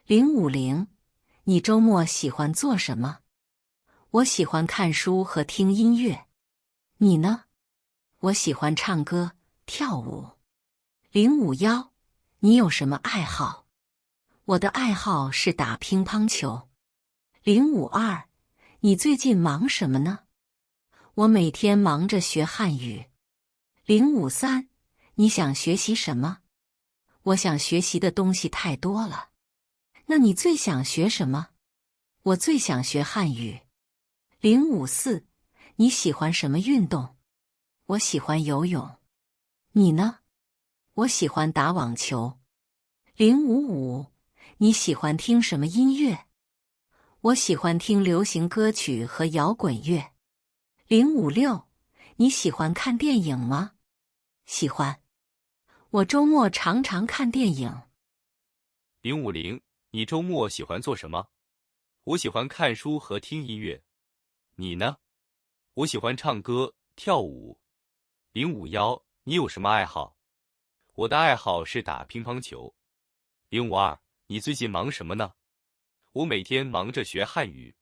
050，你周末喜欢做什么？我喜欢看书和听音乐。你呢？我喜欢唱歌、跳舞。051，你有什么爱好？我的爱好是打乒乓球。052，你最近忙什么呢？我每天忙着学汉语。053，你想学习什么？我想学习的东西太多了。那你最想学什么？我最想学汉语。054，你喜欢什么运动？我喜欢游泳。你呢？我喜欢打网球。055，你喜欢听什么音乐？我喜欢听流行歌曲和摇滚乐。056，你喜欢看电影吗？喜欢。我周末常常看电影。050，你周末喜欢做什么？我喜欢看书和听音乐。你呢？我喜欢唱歌、跳舞。051，你有什么爱好？我的爱好是打乒乓球。052，你最近忙什么呢？我每天忙着学汉语。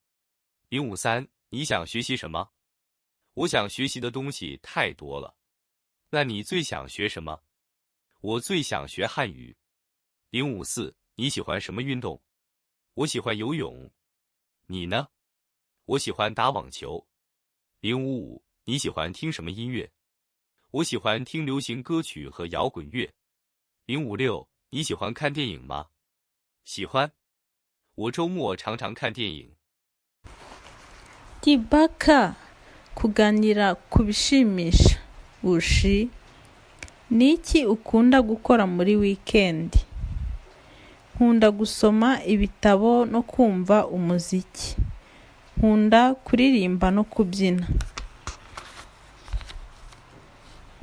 053，你想学习什么？我想学习的东西太多了。那你最想学什么？我最想学汉语。054，你喜欢什么运动？我喜欢游泳。你呢？我喜欢打网球。055，你喜欢听什么音乐？我喜欢听流行歌曲和摇滚乐。056，你喜欢看电影吗？喜欢。我周末常常看电影。Tibaka kuganira ku bishimisha. Ushi, ni iki ukunda gukora muri weekend? Nkunda gusoma ibitabo no kumva umuziki. Nkunda kuririmba no kubyina.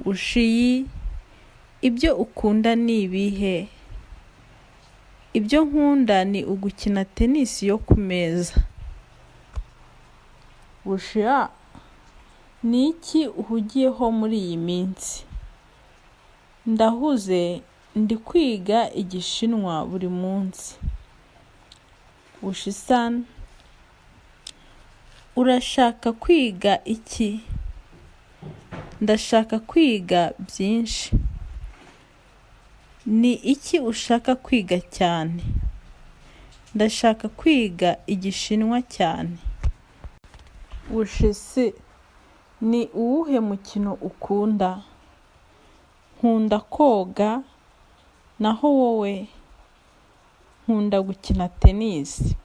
Ushi, ibyo ukunda ni ibihe? Ibyo nkunda ni ugukina tennis yo ku meza. Ushia, ni iki uhugiyeho muri iyi minsi? Ndahuze, ndi kwiga igishinwa buri munsi. Ushisan, urashaka kwiga iki? Ndashaka kwiga byinshi. Ni iki ushaka kwiga cyane? Ndashaka kwiga igishinwa cyane. Ushisi, ni uwuhe mukino ukunda? Nkunda koga. Naho wowe? Nkunda gukina tennis.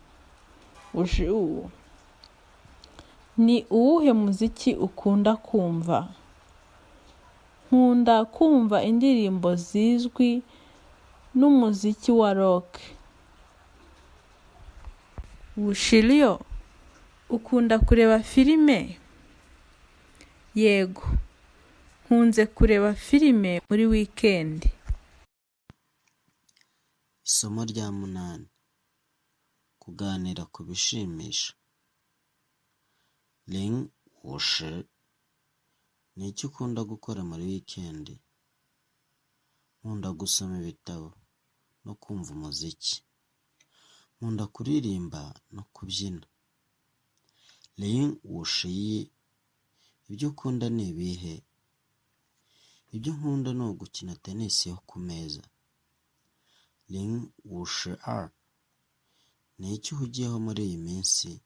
Ushu, ni uwuhe muziki ukunda kumva? Nkunda kumva indirimbo zizwi n'umuziki wa rock. Ushilio, ukunda kureba filime? Yego, nkunze kureba filime muri weekend. Isomo rya 8. Kuganira ku bishimisha. 050, ni iki ukunda gukora muri weekend? Nkunda gusoma ibitabo no kumva umuziki. Nkunda kuririmba no kubyina. 051, ibyo ukunda ni ibihe? Ibyo nkunda ni ugukina tennis yo ku meza. 052, ni iki uhugiyeho muri iyi minsi?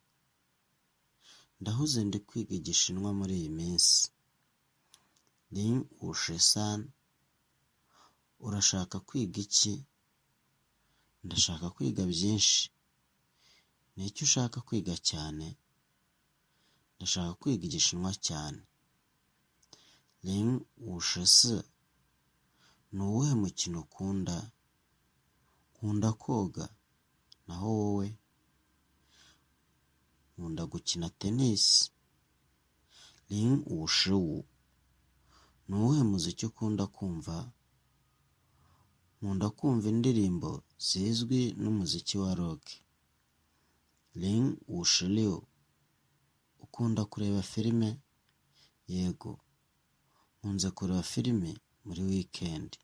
Ndahuze, ndi kwiga igishinwa muri iyi minsi. 053, urashaka kwiga iki? Ndashaka kwiga byinshi. Ni iki ushaka kwiga cyane? Ndashaka kwiga igishinwa cyane. 054, ni uwuhe mukino ukunda? Nkunda koga. Naho wowe? Nkunda gukina tennis. 055, ni uwuhe muziki ukunda kumva? Nkunda kumva indirimbo zizwi n'umuziki wa rock. 056, ukunda kureba filime? Yego, nkunze kureba filime muri weekend.